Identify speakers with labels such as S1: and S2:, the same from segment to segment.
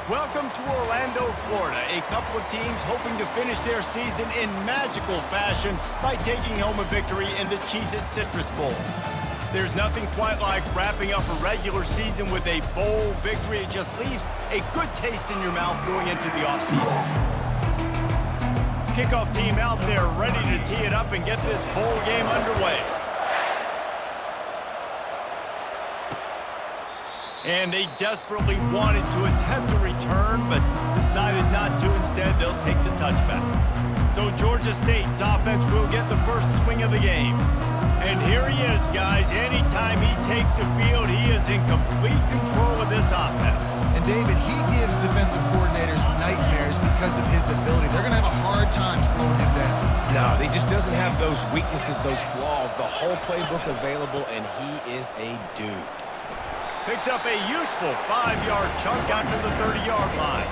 S1: Welcome to Orlando, Florida. A couple of teams hoping to finish their season in magical fashion by taking home a victory in the Cheez-It Citrus Bowl. There's nothing quite like wrapping up a regular season with a bowl victory. It just leaves a good taste in your mouth going into the offseason. Kickoff team out there ready to tee it up and get this bowl game underway. And they desperately wanted to attempt a return, but decided not to. Instead, they'll take the touchback. So Georgia State's offense will get the first swing of the game. And here he is, guys. Anytime he takes the field, he is in complete control of this offense.
S2: And David, he gives defensive coordinators nightmares because of his ability. They're going to have a hard time slowing him down.
S3: No, he just doesn't have those weaknesses, those flaws, the whole playbook available, and he is a dude.
S1: Picks up a useful 5-yard chunk out to the 30-yard line.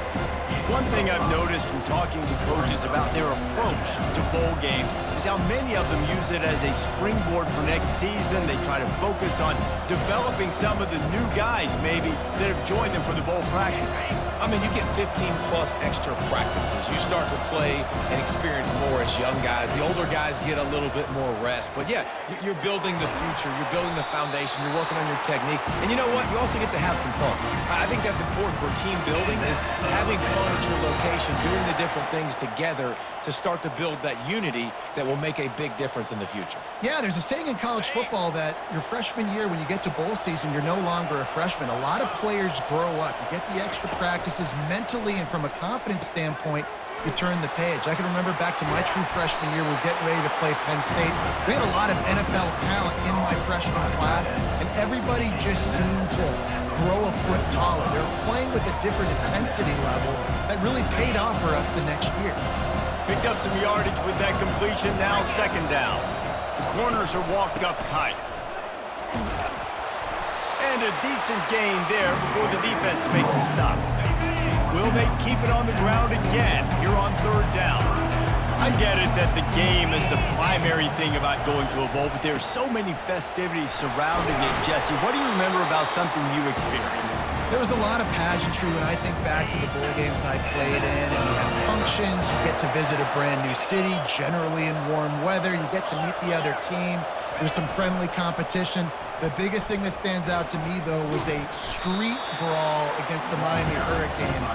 S1: One thing I've noticed from talking to coaches about their approach to bowl games is how many of them use it as a springboard for next season. They try to focus on developing some of the new guys, maybe, that have joined them for the bowl practices.
S3: I mean, you get 15-plus extra practices. You start to play and experience more as young guys. The older guys get a little bit more rest. But, yeah, you're building the future. You're building the foundation. You're working on your technique. And you know what? You also get to have some fun. I think that's important for team building is having fun at your location, doing the different things together to start to build that unity that will make a big difference in the future.
S2: Yeah, there's a saying in college football that your freshman year, when you get to bowl season, you're no longer a freshman. A lot of players grow up. You get the extra practices mentally, and from a confidence standpoint, you turn the page. I can remember back to my true freshman year, we're getting ready to play Penn State. We had a lot of NFL talent in my freshman class, and everybody just seemed to grow a foot taller. They were playing with a different intensity level that really paid off for us the next year.
S1: Picked up some yardage with that completion, now second down. The corners are walked up tight. And a decent gain there before the defense makes a stop. Will they keep it on the ground again here on third down? I get it that the game is the primary thing about going to a bowl, but there's so many festivities surrounding it. Jesse, what do you remember about something you experienced?
S2: There was a lot of pageantry when I think back to the bowl games I played in, and we had functions. You get to visit a brand new city, generally in warm weather. You get to meet the other team. There's some friendly competition. The biggest thing that stands out to me, though, was a street brawl against the Miami Hurricanes.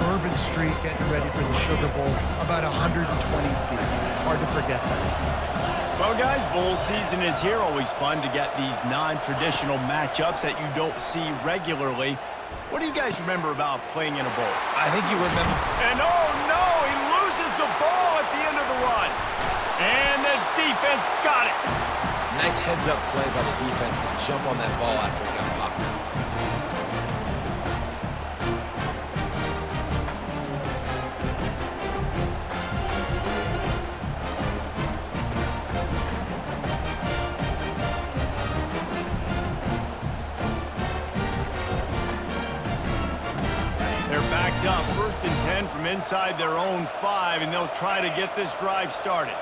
S2: Urban Street getting ready for the Sugar Bowl, about 120 deep. Hard to forget that.
S1: Well, guys, bowl season is here. Always fun to get these non-traditional matchups that you don't see regularly. What do you guys remember about playing in a bowl?
S3: I think you remember.
S1: And oh no, he loses the ball at the end of the run. And the defense got it.
S3: Nice heads-up play by the defense to jump on that ball after it got popped out.
S1: They're backed up, 1st and 10 from inside their own 5, and they'll try to get this drive started.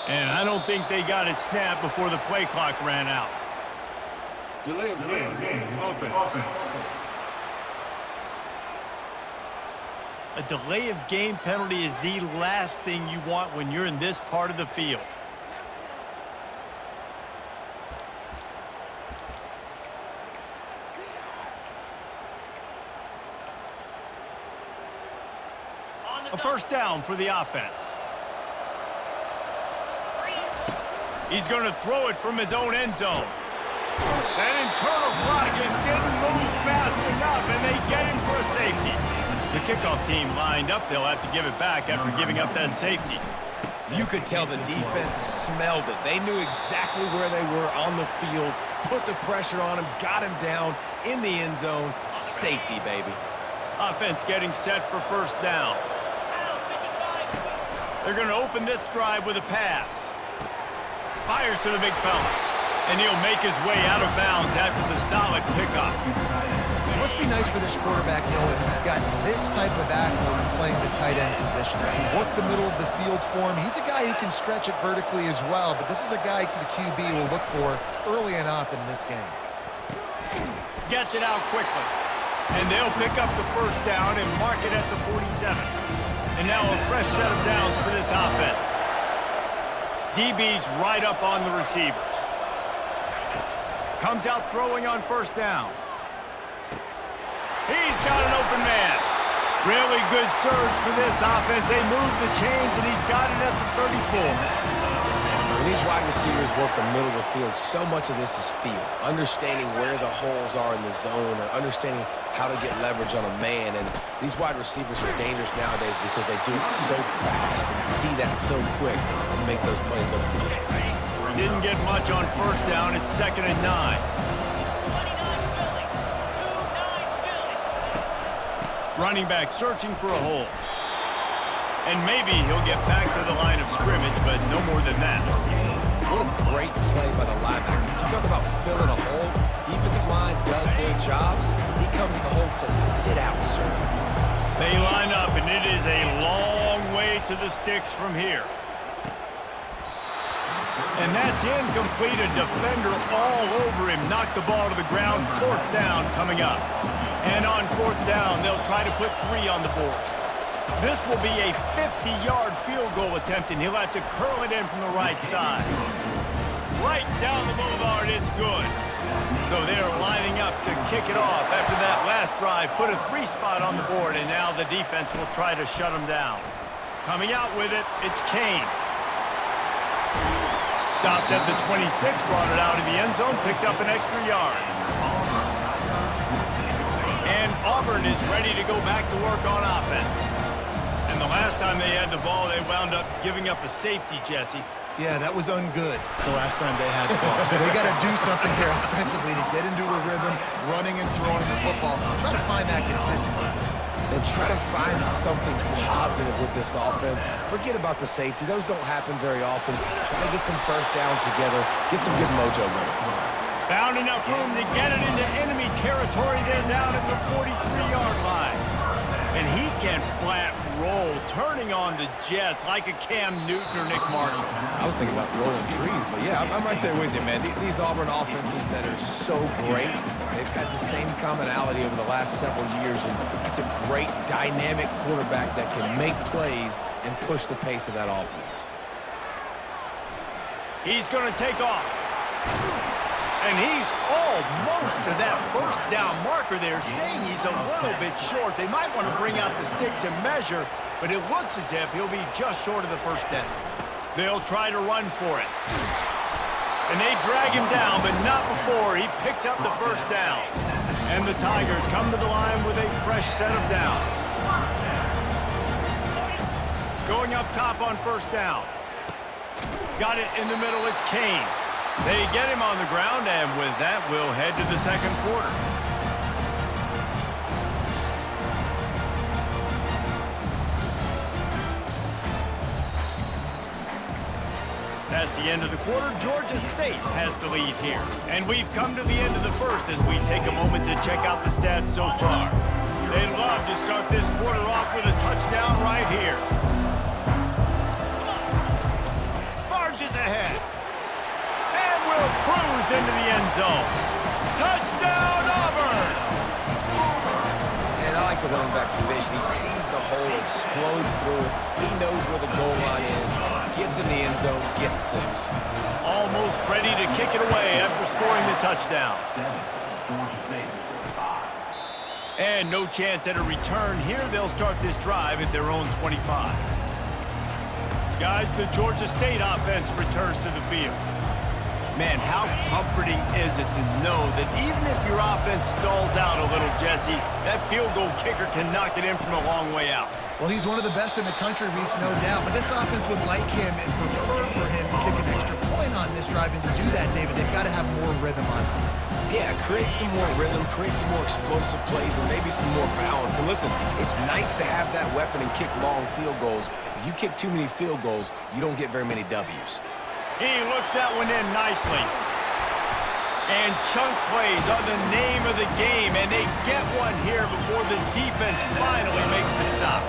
S1: And I don't think they got it snapped before the play clock ran out.
S4: Delay of game. Offense.
S1: A delay of game penalty is the last thing you want when you're in this part of the field. A first down for the offense. He's going to throw it from his own end zone. That internal clock just didn't move fast enough, and they get him for a safety. The kickoff team lined up. They'll have to give it back after giving up that safety.
S3: You could tell the defense smelled it. They knew exactly where they were on the field, put the pressure on him, got him down in the end zone. Safety, baby.
S1: Offense getting set for first down. They're going to open this drive with a pass. Fires to the big fella. And he'll make his way out of bounds after the solid pickup.
S2: It must be nice nice for this quarterback knowing he's got this type of athlete playing the tight end position. He can work the middle of the field for him. He's a guy who can stretch it vertically as well, but this is a guy the QB will look for early and often in this game.
S1: Gets it out quickly. And they'll pick up the first down and mark it at the 47. And now a fresh set of downs for this offense. DB's right up on the receivers. Comes out throwing on first down. He's got an open man. Really good surge for this offense. They move the chains, and he's got it at the 34.
S3: When these wide receivers work the middle of the field, so much of this is feel. Understanding where the holes are in the zone or understanding how to get leverage on a man. And these wide receivers are dangerous nowadays because they do it so fast and see that so quick and make those plays over the middle.
S1: Didn't get much on first down. It's 2nd and 9. Running back searching for a hole. And maybe he'll get back to the line of scrimmage, but no more than that.
S3: What a great play by the linebacker. You talk about filling a hole. Defensive line does their jobs. He comes in the hole and says, sit out, sir.
S1: They line up, and it is a long way to the sticks from here. And that's incomplete. A defender all over him. Knocked the ball to the ground. 4th down coming up. And on 4th down, they'll try to put 3 on the board. This will be a 50-yard field goal attempt, and he'll have to curl it in from the right side. Right down the boulevard, it's good. So they're lining up to kick it off after that last drive. Put a 3 spot on the board, and now the defense will try to shut them down. Coming out with it, it's Kane. Stopped at the 26, brought it out of the end zone, picked up an extra yard. And Auburn is ready to go back to work on offense. And the last time they had the ball, they wound up giving up a safety, Jesse.
S2: Yeah, that was ungood the last time they had the ball. So they got to do something here offensively to get into a rhythm, running and throwing the football. Try to find that consistency.
S3: And try to find something positive with this offense. Forget about the safety. Those don't happen very often. Try to get some first downs together. Get some good mojo going.
S1: Found enough room to get it into enemy territory. They're down at the 43-yard line. And he can flat roll, turning on the Jets like a Cam Newton or Nick Marshall.
S3: I was thinking about rolling trees, but yeah, I'm right there with you, man. These Auburn offenses that are so great, they've had the same commonality over the last several years, and it's a great dynamic quarterback that can make plays and push the pace of that offense.
S1: He's going to take off. And he's almost to that first down marker there, saying he's a little bit short. They might want to bring out the sticks and measure, but it looks as if he'll be just short of the first down. They'll try to run for it. And they drag him down, but not before he picks up the first down. And the Tigers come to the line with a fresh set of downs. Going up top on first down. Got it in the middle, it's Kane. They get him on the ground, and with that, we'll head to the second quarter. That's the end of the quarter. Georgia State has the lead here. And we've come to the end of the first as we take a moment to check out the stats so far. They'd love to start this quarter off with a touchdown right here. Barges ahead. Will cruise into the end zone. Touchdown, Auburn!
S3: And I like the running back's vision. He sees the hole, explodes through it. He knows where the goal line is, gets in the end zone, gets 6.
S1: Almost ready to kick it away after scoring the touchdown. And no chance at a return here. They'll start this drive at their own 25. Guys, the Georgia State offense returns to the field. Man, how comforting is it to know that even if your offense stalls out a little, Jesse, that field goal kicker can knock it in from a long way out.
S2: Well, he's one of the best in the country, Reese, no doubt. But this offense would like him and prefer for him to kick an extra point on this drive. And to do that, David, they've got to have more rhythm on offense.
S3: Yeah, create some more rhythm, create some more explosive plays, and maybe some more balance. And listen, it's nice to have that weapon and kick long field goals. If you kick too many field goals, you don't get very many W's.
S1: He looks that one in nicely. And chunk plays are the name of the game, and they get one here before the defense finally makes the stop.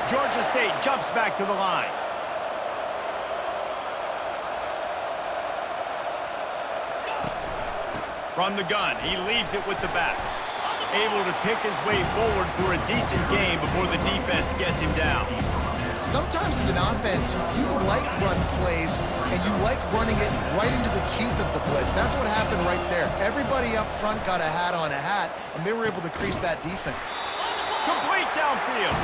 S1: Georgia State jumps back to the line. From the gun, he leaves it with the back. Able to pick his way forward for a decent game before the defense gets him down.
S2: Sometimes as an offense, you like run plays, and you like running it right into the teeth of the blitz. That's what happened right there. Everybody up front got a hat on a hat, and they were able to crease that defense.
S1: Complete downfield.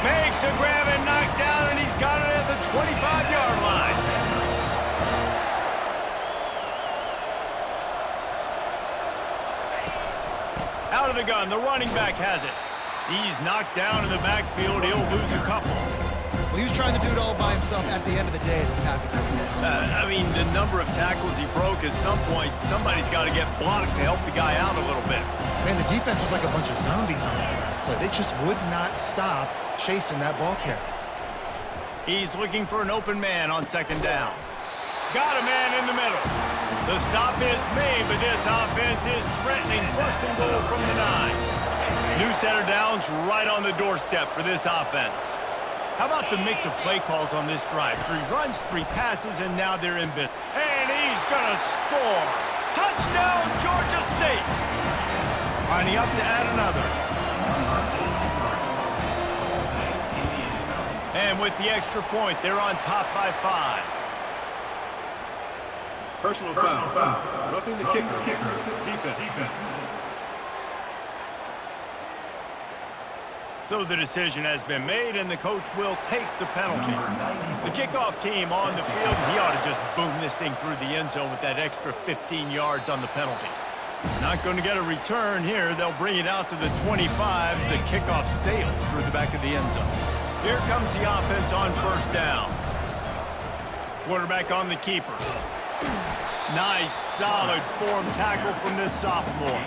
S1: Makes the grab and knock down, and he's got it at the 25-yard line. Out of the gun, the running back has it. He's knocked down in the backfield. He'll lose a couple.
S2: Well, he was trying to do it all by himself. At the end of the day, it's a tackle for him.
S1: I mean, the number of tackles he broke, at some point, somebody's got to get blocked to help the guy out a little bit.
S2: Man, the defense was like a bunch of zombies on that last play. They just would not stop chasing that ball carrier.
S1: He's looking for an open man on second down. Got a man in the middle. The stop is made, but this offense is threatening first and goal from the 9. New center downs right on the doorstep for this offense. How about the mix of play calls on this drive? 3 runs, 3 passes, and now they're in business. And he's going to score. Touchdown, Georgia State. Lining up to add another. And with the extra point, they're on top by 5.
S4: Personal foul. Roughing the kicker. Defense.
S1: So the decision has been made, and the coach will take the penalty. The kickoff team on the field, and he ought to just boom this thing through the end zone with that extra 15 yards on the penalty. Not going to get a return here. They'll bring it out to the 25 as the kickoff sails through the back of the end zone. Here comes the offense on first down. Quarterback on the keeper. Nice, solid form tackle from this sophomore.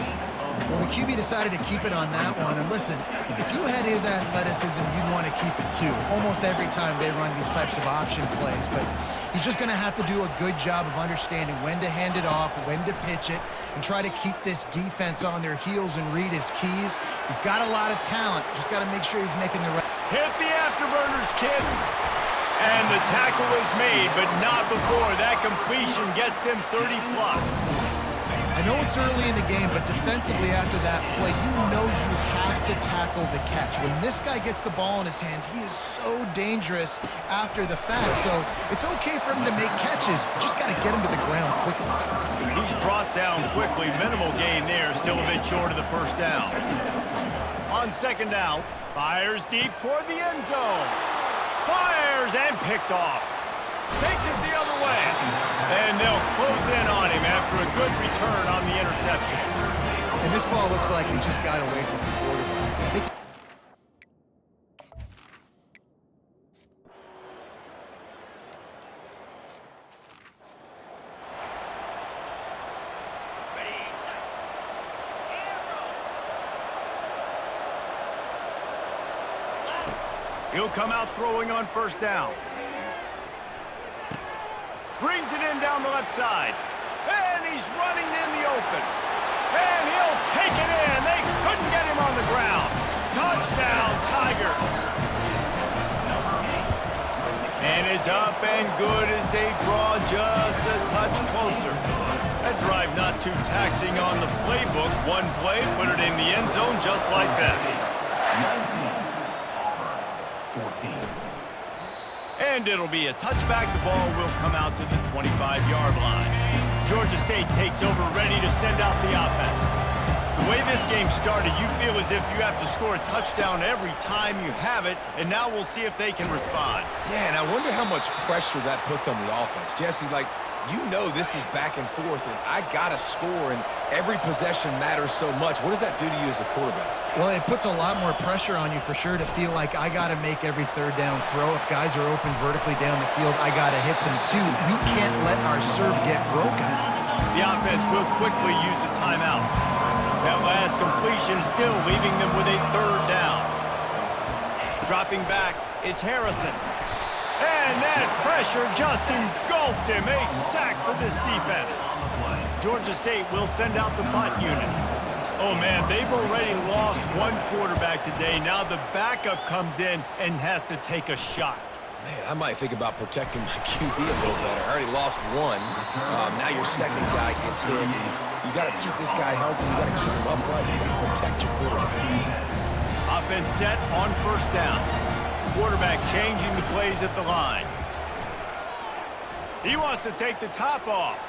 S2: Well, the QB decided to keep it on that one. And listen, if you had his athleticism, you'd want to keep it too. Almost every time they run these types of option plays. But he's just going to have to do a good job of understanding when to hand it off, when to pitch it, and try to keep this defense on their heels and read his keys. He's got a lot of talent. Just got to make sure he's making the right...
S1: Hit the afterburners, kid. And the tackle is made, but not before that completion gets them 30+.
S2: I know it's early in the game, but defensively after that play, you know you have to tackle the catch. When this guy gets the ball in his hands, he is so dangerous after the fact. So it's okay for him to make catches. You just got to get him to the ground quickly.
S1: He's brought down quickly. Minimal gain there, still a bit short of the first down. On second down, fires deep toward the end zone. Fires and picked off. Takes it the other way. And they'll close in on him after a good return on the interception.
S2: And this ball looks like it just got away from the quarterback.
S1: He'll come out throwing on first down. Brings it in down the left side. And he's running in the open. And he'll take it in. They couldn't get him on the ground. Touchdown, Tigers. And it's up and good as they draw just a touch closer. That drive not too taxing on the playbook. One play, put it in the end zone just like that.
S5: 14.
S1: And it'll be a touchback. The ball will come out to the 25-yard line. Georgia State takes over, ready to send out the offense. The way this game started, you feel as if you have to score a touchdown every time you have it, and now we'll see if they can respond.
S3: Yeah, and I wonder how much pressure that puts on the offense. Jesse, like, you know this is back and forth, and I got to score, and every possession matters so much. What does that do to you as a quarterback?
S2: Well, it puts a lot more pressure on you for sure to feel like I got to make every third down throw. If guys are open vertically down the field, I got to hit them too. We can't let our serve get broken.
S1: The offense will quickly use a timeout. That last completion still leaving them with a third down. Dropping back, it's Harrison. And that pressure just engulfed him. A sack for this defense. Georgia State will send out the punt unit. Oh, man, they've already lost one quarterback today. Now the backup comes in and has to take a shot.
S3: Man, I might think about protecting my QB a little better. I already lost one. Now your second guy gets hit. You got to keep this guy healthy. You got to keep him upright. You got to protect your quarterback.
S1: Offense set on first down. Quarterback changing the plays at the line. He wants to take the top off.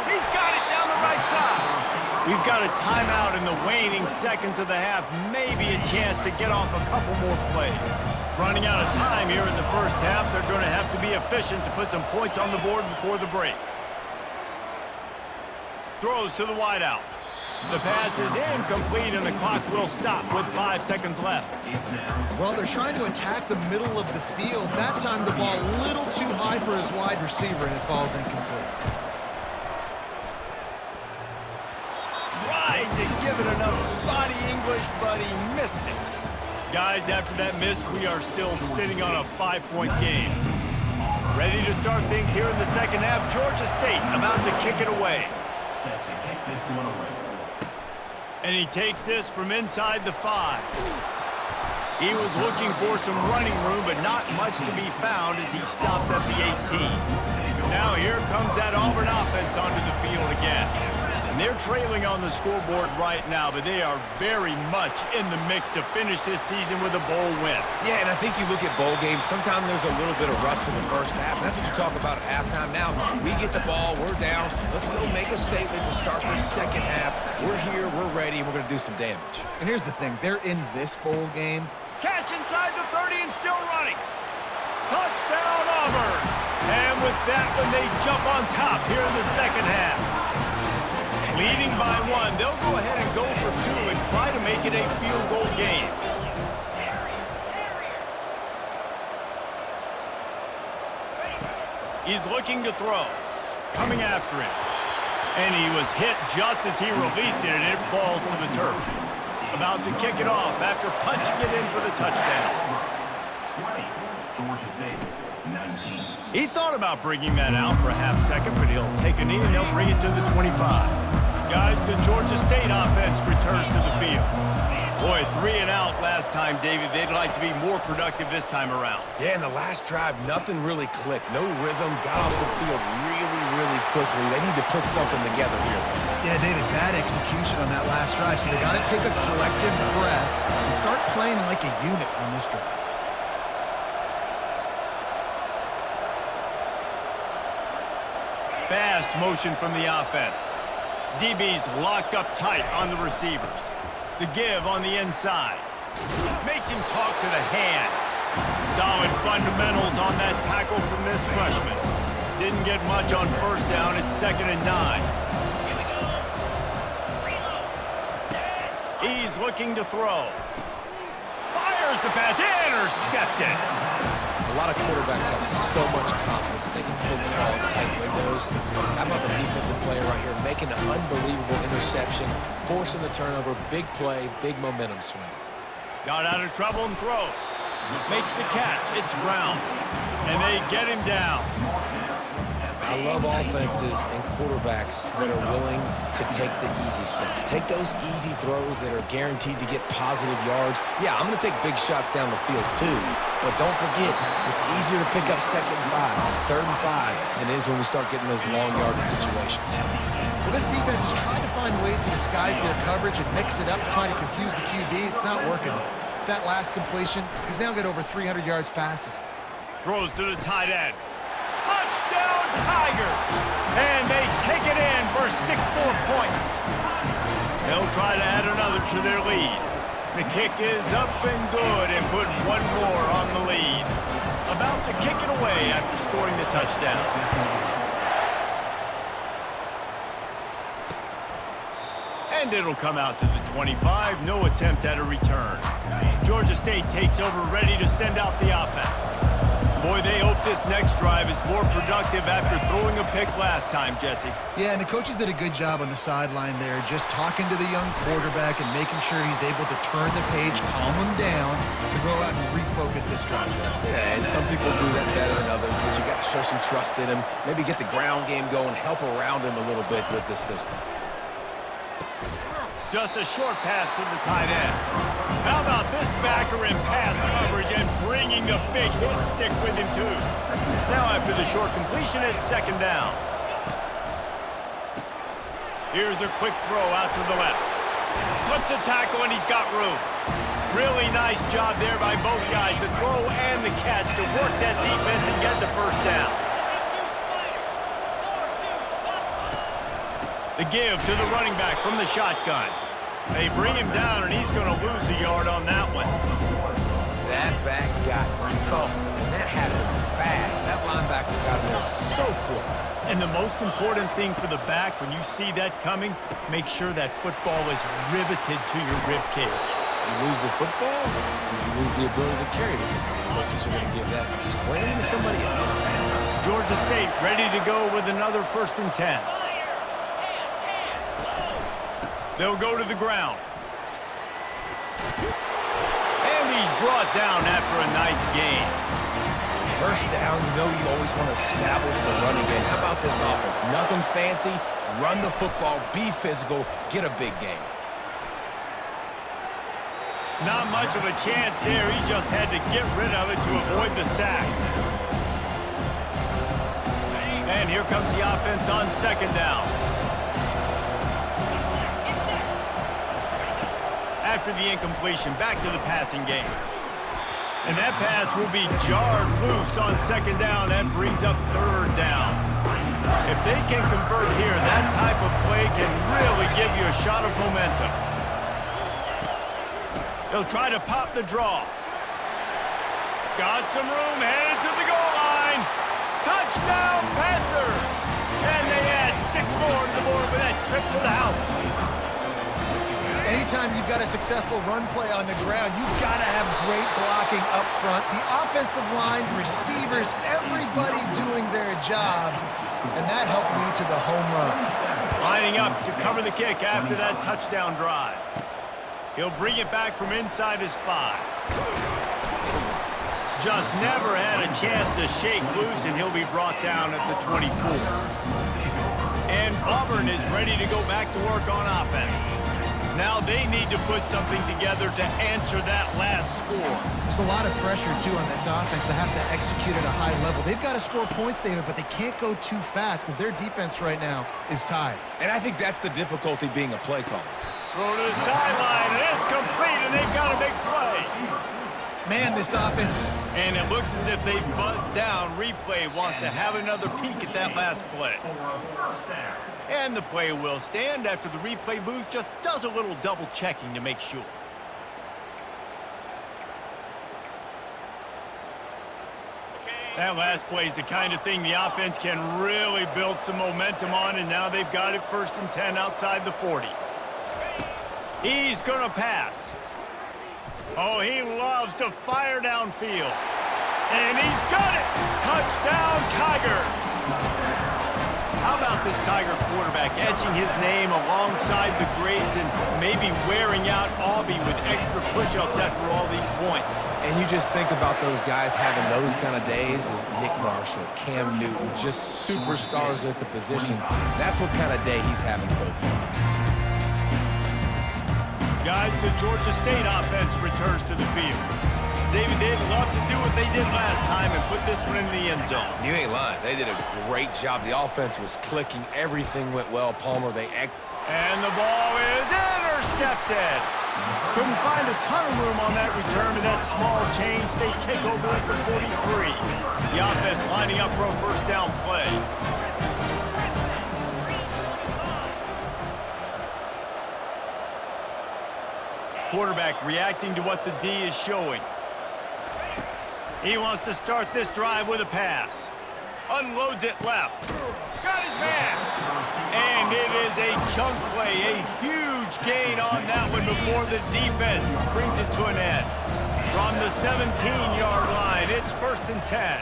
S1: He's got it down the right side. We've got a timeout in the waning seconds of the half. Maybe a chance to get off a couple more plays. Running out of time here in the first half. They're going to have to be efficient to put some points on the board before the break. Throws to the wideout. The pass is incomplete, and the clock will stop with 5 seconds left.
S2: Well, they're trying to attack the middle of the field. That time the ball a little too high for his wide receiver, and it falls incomplete.
S1: Tried to give it enough body English, but he missed it. Guys, after that miss, we are still sitting on a 5-point game. Ready to start things here in the second half. Georgia State about to kick it away.
S5: Set to kick this one away.
S1: And he takes this from inside the 5. He was looking for some running room, but not much to be found as he stopped at the 18. Now here comes that Auburn offense onto the field again. And they're trailing on the scoreboard right now, but they are very much in the mix to finish this season with a bowl win.
S3: Yeah, and I think you look at bowl games, sometimes there's a little bit of rust in the first half. That's what you talk about at halftime. Now, we get the ball, we're down. Let's go make a statement to start this second half. We're here, we're ready, and we're going to do some damage.
S2: And here's the thing. They're in this bowl game.
S1: Catch inside the 30 and still running. Touchdown, Auburn. And with that one, they jump on top here in the second half. Leading by 1, they'll go ahead and go for 2 and try to make it a field goal game. He's looking to throw. Coming after him. And he was hit just as he released it, and it falls to the turf. About to kick it off after punching it in for the touchdown.
S5: 20, Georgia State, 19.
S1: He thought about bringing that out for a half second, but he'll take a knee and they'll bring it to the 25. Guys, the Georgia State offense returns to the field. Boy, 3 and out last time, David. They'd like to be more productive this time around.
S3: Yeah, in the last drive, nothing really clicked. No rhythm, got off the field really quickly. They need to put something together here.
S2: Yeah, David, bad execution on that last drive, so they got to take a collective breath and start playing like a unit on this drive.
S1: Fast motion from the offense. DB's locked up tight on the receivers. The give on the inside. Makes him talk to the hand. Solid fundamentals on that tackle from this freshman. Didn't get much on first down. It's 2nd and 9. He's looking to throw. Fires the pass. Intercepted.
S3: A lot of quarterbacks have so much confidence that they can fit the ball in tight windows. How about the defensive player right here making an unbelievable interception, forcing the turnover, big play, big momentum swing.
S1: Got out of trouble and throws. Makes the catch. It's Brown. And they get him down.
S3: I love offenses and quarterbacks that are willing to take the easy stuff. Take those easy throws that are guaranteed to get positive yards. Yeah, I'm going to take big shots down the field too. But don't forget, it's easier to pick up 2nd and 5, 3rd and 5 than it is when we start getting those long yardage situations.
S2: Well, this defense is trying to find ways to disguise their coverage and mix it up, trying to confuse the QB. It's not working. That last completion, he's now got over 300 yards passing.
S1: Throws to the tight end. Touchdown, Tigers! And they take it in for 6 more points. They'll try to add another to their lead. The kick is up and good and put 1 more on the lead. About to kick it away after scoring the touchdown. And it'll come out to the 25. No attempt at a return. Georgia State takes over, ready to send out the offense. Boy, they hope this next drive is more productive after throwing a pick last time, Jesse.
S2: Yeah, and the coaches did a good job on the sideline there, just talking to the young quarterback and making sure he's able to turn the page, calm him down, to go out and refocus this drive.
S3: Yeah, and some people do that better than others, but you got to show some trust in him, maybe get the ground game going, help around him a little bit with this system.
S1: Just a short pass to the tight end. How about this backer in pass coverage and bringing a big hit stick with him, too. Now after the short completion, it's second down. Here's a quick throw out to the left. Slips a tackle, and he's got room. Really nice job there by both guys, the throw and the catch, to work that defense and get the first down. The give to the running back from the shotgun. They bring him down, and he's going to lose a yard on that one.
S3: That back got thumped, and that happened fast. That linebacker got in there so quick.
S1: And the most important thing for the back, when you see that coming, make sure that football is riveted to your rib cage.
S3: You lose the football, you lose the ability to carry the football. Coaches are going to give that squarely to somebody else.
S1: Georgia State ready to go with another 1st and 10. They'll go to the ground. And he's brought down after a nice gain.
S3: First down, you know you always want to establish the running game. How about this offense? Nothing fancy. Run the football, be physical, get a big gain.
S1: Not much of a chance there. He just had to get rid of it to avoid the sack. And here comes the offense on second down. After the incompletion, back to the passing game. And that pass will be jarred loose on second down. That brings up third down. If they can convert here, that type of play can really give you a shot of momentum. They'll try to pop the draw. Got some room, headed to the goal line. Touchdown, Panthers! And they add 6 more to the board with that trip to the house.
S2: Anytime you've got a successful run play on the ground, you've got to have great blocking up front. The offensive line, receivers, everybody doing their job, and that helped lead to the home run.
S1: Lining up to cover the kick after that touchdown drive. He'll bring it back from inside his 5. Just never had a chance to shake loose, and he'll be brought down at the 24. And Auburn is ready to go back to work on offense. Now they need to put something together to answer that last score.
S2: There's a lot of pressure, too, on this offense to have to execute at a high level. They've got to score points, David, but they can't go too fast because their defense right now is tired.
S3: And I think that's the difficulty being a play caller.
S1: Throw to the sideline, and it's complete, and they've got a big play.
S2: Man, this offense is...
S1: And it looks as if they've buzzed down. Replay wants to have another peek at that last play. And the play will stand after the replay booth just does a little double checking to make sure. That last play is the kind of thing the offense can really build some momentum on, and now they've got it 1st and 10 outside the 40. He's going to pass. Oh, he loves to fire downfield. And he's got it! Touchdown, Tigers! How about this Tiger quarterback etching his name alongside the grades and maybe wearing out Aubie with extra push-ups after all these points?
S3: And you just think about those guys having those kind of days as Nick Marshall, Cam Newton, just superstars at the position. That's what kind of day he's having so far.
S1: Guys, the Georgia State offense returns to the field. David, they'd love to do what they did last time and put this one in the end zone.
S3: You ain't lying. They did a great job. The offense was clicking. Everything went well. Palmer,
S1: And the ball is intercepted. Couldn't find a ton of room on that return to that small change. They take over it for 43. The offense lining up for a 1st down play. Quarterback reacting to what the D is showing. He wants to start this drive with a pass. Unloads it left. Got his man. And it is a chunk play, a huge gain on that one before the defense brings it to an end. From the 17-yard line, it's 1st and 10.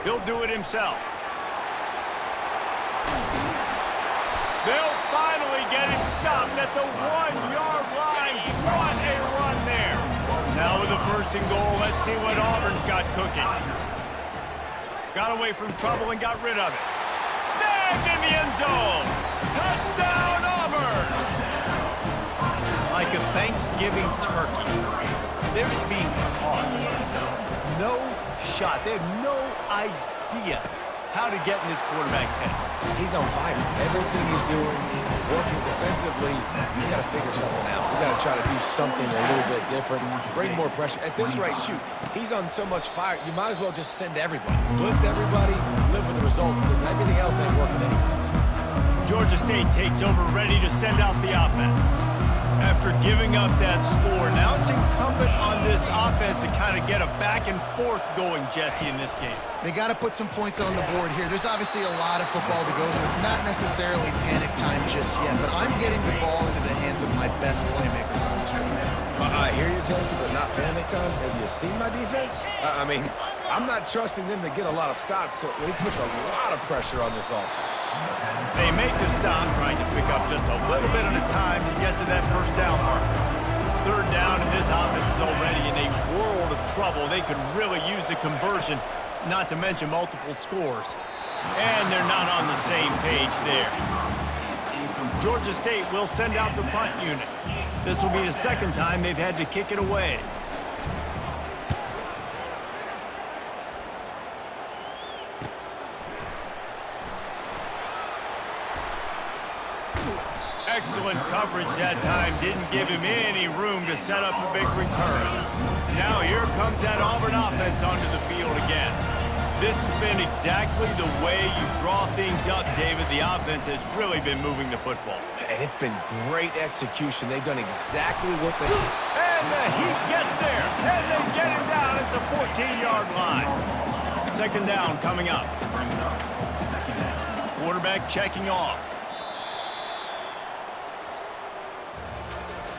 S1: He'll do it himself. They'll finally get him stopped at the 1-yard line. What a run there. Now with the 1st and goal, let's see what Auburn's got cooking. Got away from trouble and got rid of it. Snagged in the end zone. Touchdown, Auburn. Like a Thanksgiving turkey, they're just being caught. No shot. They have no idea how to get in this quarterback's head.
S3: He's on fire. Everything he's doing is working defensively. We got to figure something out. We got to try to do something a little bit different. Bring more pressure. At this rate, shoot, he's on so much fire, you might as well just send everybody. Blitz everybody, live with the results, because everything else ain't working anyways.
S1: Georgia State takes over, ready to send out the offense. After giving up that score, now it's incumbent on this offense to kind of get a back and forth going, Jesse, in this game.
S2: They got to put some points on the board here. There's obviously a lot of football to go, so it's not necessarily panic time just yet, but I'm getting the ball into the hands of my best playmakers on this road.
S3: I hear you, Jesse, but not panic time. Have you seen my defense? I mean, I'm not trusting them to get a lot of stops, so it puts a lot of pressure on this offense.
S1: They make the stop, trying to pick up just a little bit at a time to get to that 1st down marker. 3rd down, and this offense is already in a world of trouble. They could really use a conversion, not to mention multiple scores. And they're not on the same page there. Georgia State will send out the punt unit. This will be the 2nd time they've had to kick it away. Excellent coverage that time. Didn't give him any room to set up a big return. Now here comes that Auburn offense onto the field again. This has been exactly the way you draw things up, David. The offense has really been moving the football.
S3: And it's been great execution. They've done exactly what they...
S1: And the Heat gets there. And they get him down at the 14-yard line. 2nd down coming up. Quarterback checking off.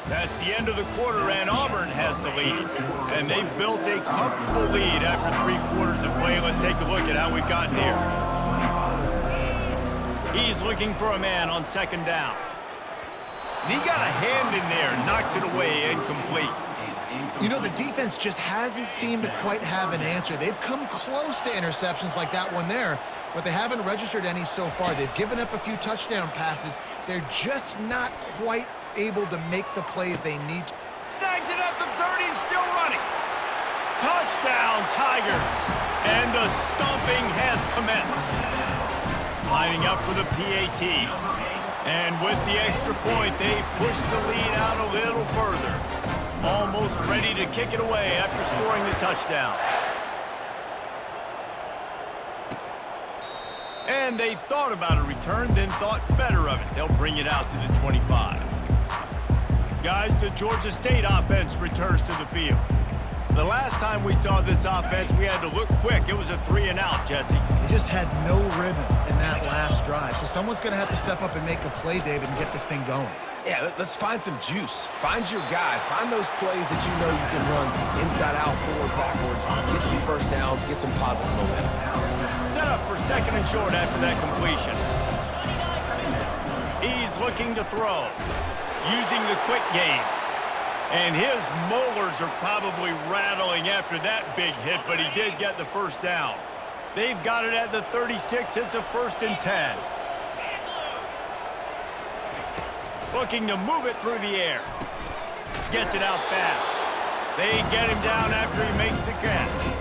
S1: That's the end of the quarter, and Auburn has the lead. And they've built a comfortable lead after 3 quarters of play. Let's take a look at how we've gotten here. He's looking for a man on 2nd down. And he got a hand in there, knocks it away, incomplete.
S2: You know, the defense just hasn't seemed to quite have an answer. They've come close to interceptions like that one there, but they haven't registered any so far. They've given up a few touchdown passes. They're just not quite able to make the plays they need to.
S1: Snags it at the 30 and still running. Touchdown, Tigers. And the stomping has commenced. Lining up for the PAT. And with the extra point, they push the lead out a little further. Almost ready to kick it away after scoring the touchdown. And they thought about a return, then thought better of it. They'll bring it out to the 25. Guys, the Georgia State offense returns to the field. The last time we saw this offense, we had to look quick. It was a 3-and-out, Jesse.
S2: They just had no rhythm in that last drive. So someone's going to have to step up and make a play, David, and get this thing going.
S3: Yeah, let's find some juice. Find your guy. Find those plays that you know you can run inside out, forward, backwards. Get some 1st downs. Get some positive momentum.
S1: Set up for 2nd and short after that completion. He's looking to throw. Using the quick game. And his molars are probably rattling after that big hit, but he did get the 1st down. They've got it at the 36. It's a 1st and 10. Looking to move it through the air. Gets it out fast. They get him down after he makes the catch.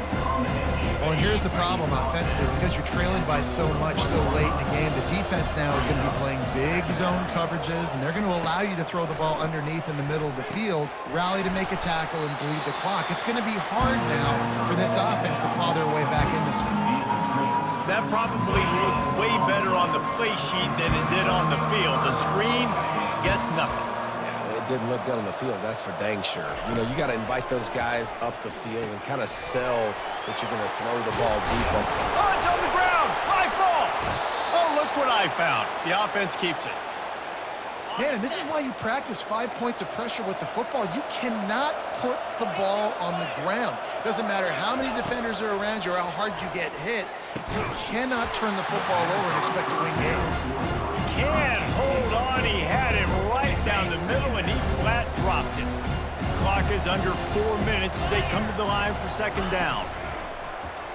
S2: Well, and here's the problem offensively. Because you're trailing by so much so late in the game, the defense now is going to be playing big zone coverages, and they're going to allow you to throw the ball underneath in the middle of the field, rally to make a tackle, and bleed the clock. It's going to be hard now for this offense to claw their way back in this one.
S1: That probably looked way better on the play sheet than it did on the field. The screen gets nothing.
S3: Didn't look good on the field, that's for dang sure. You know, you got to invite those guys up the field and kind of sell that you're going to throw the ball deep up.
S1: Oh, it's on the ground. Live ball. Oh, look what I found. The offense keeps it.
S2: Man, and this is why you practice 5 points of pressure with the football. You cannot put the ball on the ground. Doesn't matter how many defenders are around you or how hard you get hit. You cannot turn the football over and expect to win games.
S1: Can't hold on. He had him right down the middle, and he flat dropped it. Clock is under 4 minutes as they come to the line for second down.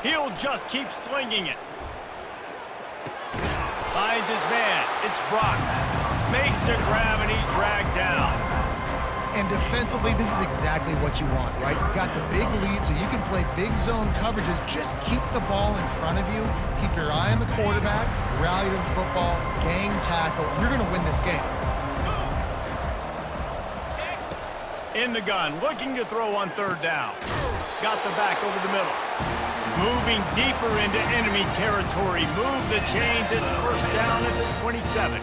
S1: He'll just keep slinging it. Finds his man. It's Brock. Makes a grab, and he's dragged down.
S2: And defensively, this is exactly what you want, right? You got the big lead, so you can play big zone coverages. Just keep the ball in front of you. Keep your eye on the quarterback. Rally to the football. Gang tackle. And you're going to win this game.
S1: In the gun, looking to throw on third down. Got the back over the middle. Moving deeper into enemy territory. Move the chains. It's first down at the 27.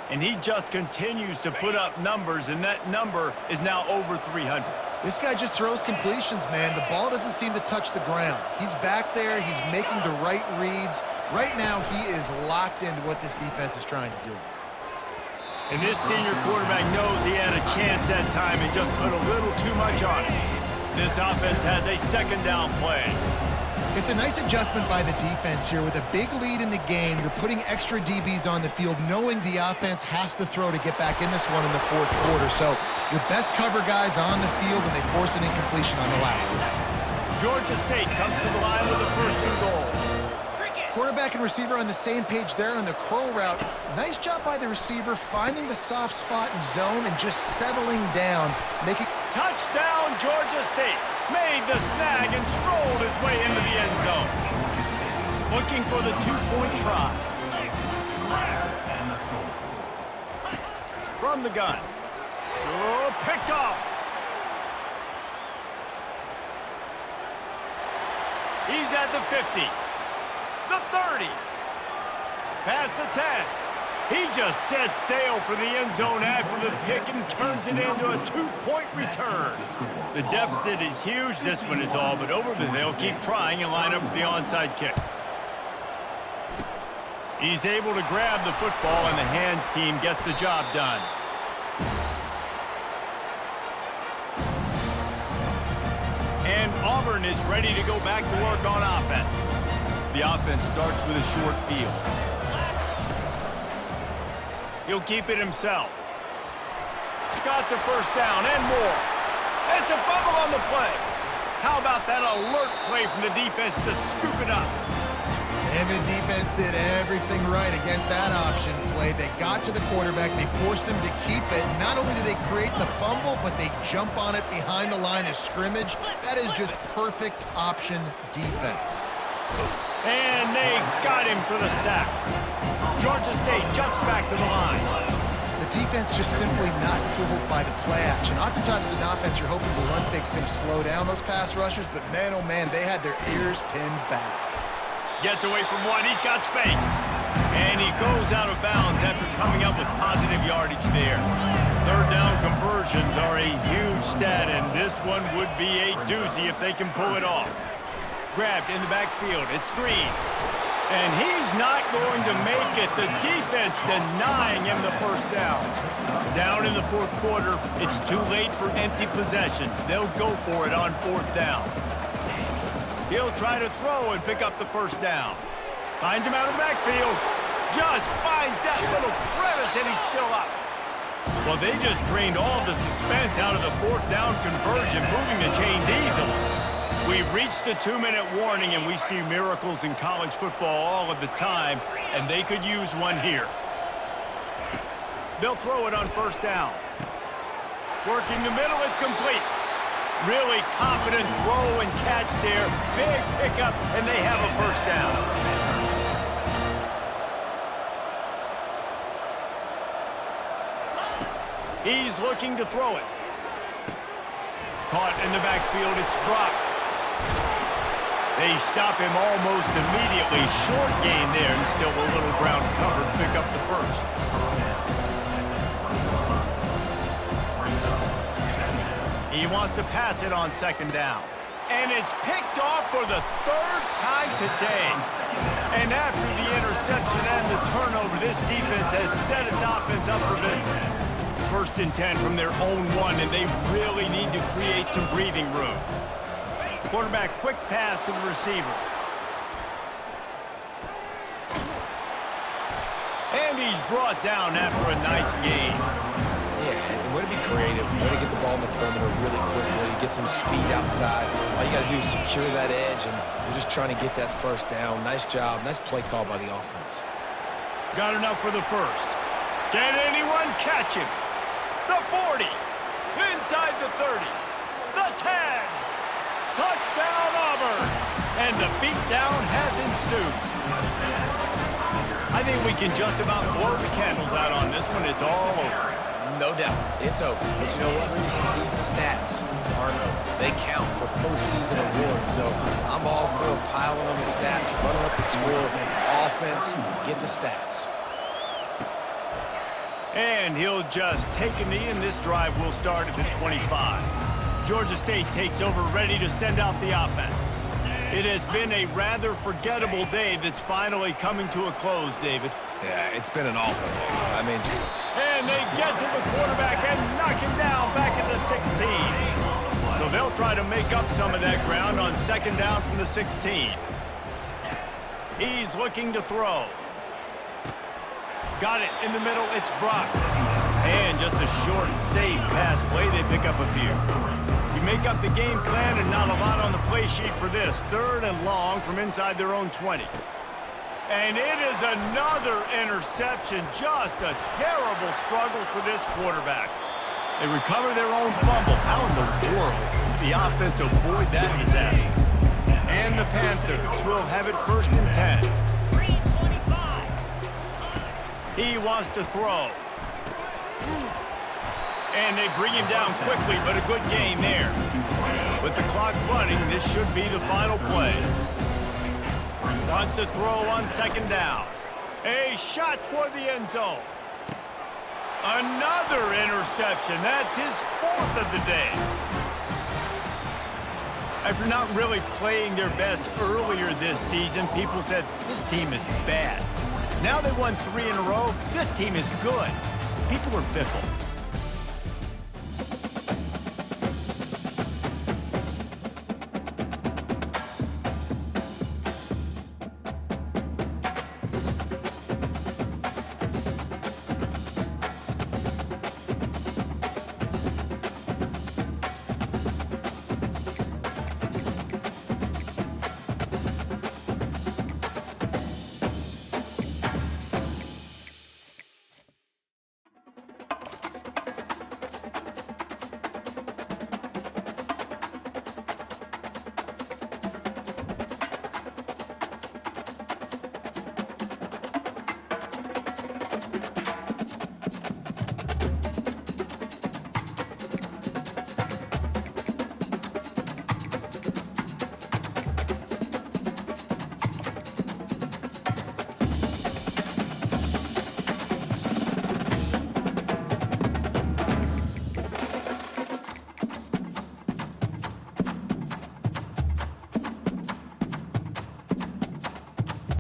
S1: And he just continues to put up numbers, and that number is now over 300.
S2: This guy just throws completions, man. The ball doesn't seem to touch the ground. He's back there. He's making the right reads. Right now, he is locked into what this defense is trying to do.
S1: And this senior quarterback knows he had a chance that time and just put a little too much on it. This offense has a second down play.
S2: It's a nice adjustment by the defense here. With a big lead in the game, you're putting extra DBs on the field, knowing the offense has to throw to get back in this one in the fourth quarter. So your best cover guys on the field, and they force an incompletion on the last one.
S1: Georgia State comes to the line with a first and goal.
S2: Quarterback and receiver on the same page there on the crow route. Nice job by the receiver finding the soft spot in zone and just settling down, making...
S1: Touchdown, Georgia State. Made the snag and strolled his way into the end zone. Looking for the two-point try. From the gun. Oh, picked off. He's at the 50. The 30. Past the 10. He just set sail for the end zone after the pick and turns it into a two-point return. The deficit is huge. This one is all but over, but they'll keep trying and line up for the onside kick. He's able to grab the football, and the hands team gets the job done. And Auburn is ready to go back to work on offense. The offense starts with a short field. He'll keep it himself. Got the first down and more. It's a fumble on the play. How about that alert play from the defense to scoop it up?
S2: And the defense did everything right against that option play. They got to the quarterback. They forced him to keep it. Not only do they create the fumble, but they jump on it behind the line of scrimmage. That is just perfect option defense.
S1: And they got him for the sack. Georgia State jumps back to the line.
S2: The defense just simply not fooled by the play action. Oftentimes, as an offense, you're hoping the run fake's going to slow down those pass rushers, but man, oh man, they had their ears pinned back.
S1: Gets away from one. He's got space. And he goes out of bounds after coming up with positive yardage there. Third down conversions are a huge stat, and this one would be a doozy if they can pull it off. Grabbed in the backfield. It's Green. And he's not going to make it. The defense denying him the first down. Down in the fourth quarter, it's too late for empty possessions. They'll go for it on fourth down. He'll try to throw and pick up the first down. Finds him out of the backfield. Just finds that little crevice, and he's still up. Well, they just drained all the suspense out of the fourth down conversion, moving the chains easily. We've reached the 2-minute warning, and we see miracles in college football all of the time, and they could use one here. They'll throw it on first down. Working the middle, it's complete. Really confident throw and catch there. Big pickup, and they have a first down. He's looking to throw it. Caught in the backfield, it's Brock. They stop him almost immediately. Short gain there, and still a little ground cover to pick up the first. He wants to pass it on second down. And it's picked off for the third time today. And after the interception and the turnover, this defense has set its offense up for business. 1st and 10 from their own 1, and they really need to create some breathing room. Quarterback quick pass to the receiver. And he's brought down after a nice gain.
S3: Yeah, and way to be creative, way to get the ball in the perimeter really quickly, get some speed outside. All you got to do is secure that edge, and you're just trying to get that first down. Nice job, nice play call by the offense.
S1: Got enough for the first. Can anyone catch him? The 40, inside the 30, the 10. Touchdown, Auburn! And the beatdown has ensued. I think we can just about blow the candles out on this one. It's all over.
S3: No doubt, it's over. But you know what? These stats aren't over. They count for postseason awards. So I'm all for piling on the stats, running up the score. Offense, get the stats.
S1: And he'll just take a knee, and this drive will start at the 25. Georgia State takes over, ready to send out the offense. It has been a rather forgettable day that's finally coming to a close, David.
S3: Yeah, it's been an awful day. I mean,
S1: and they get to the quarterback and knock him down back at the 16. So they'll try to make up some of that ground on 2nd down from the 16. He's looking to throw. Got it in the middle. It's Brock. And just a short, safe pass play. They pick up a few. You make up the game plan and not a lot on the play sheet for this. 3rd and long from inside their own 20. And it is another interception. Just a terrible struggle for this quarterback. They recover their own fumble. How in the world did the offense avoid that disaster? And the Panthers will have it 1st and 10. He wants to throw. And they bring him down quickly, but a good gain there. With the clock running, this should be the final play. Wants to throw on 2nd down. A shot toward the end zone. Another interception. That's his 4th of the day. After not really playing their best earlier this season, people said, this team is bad. Now they won 3 in a row. This team is good. People are fickle.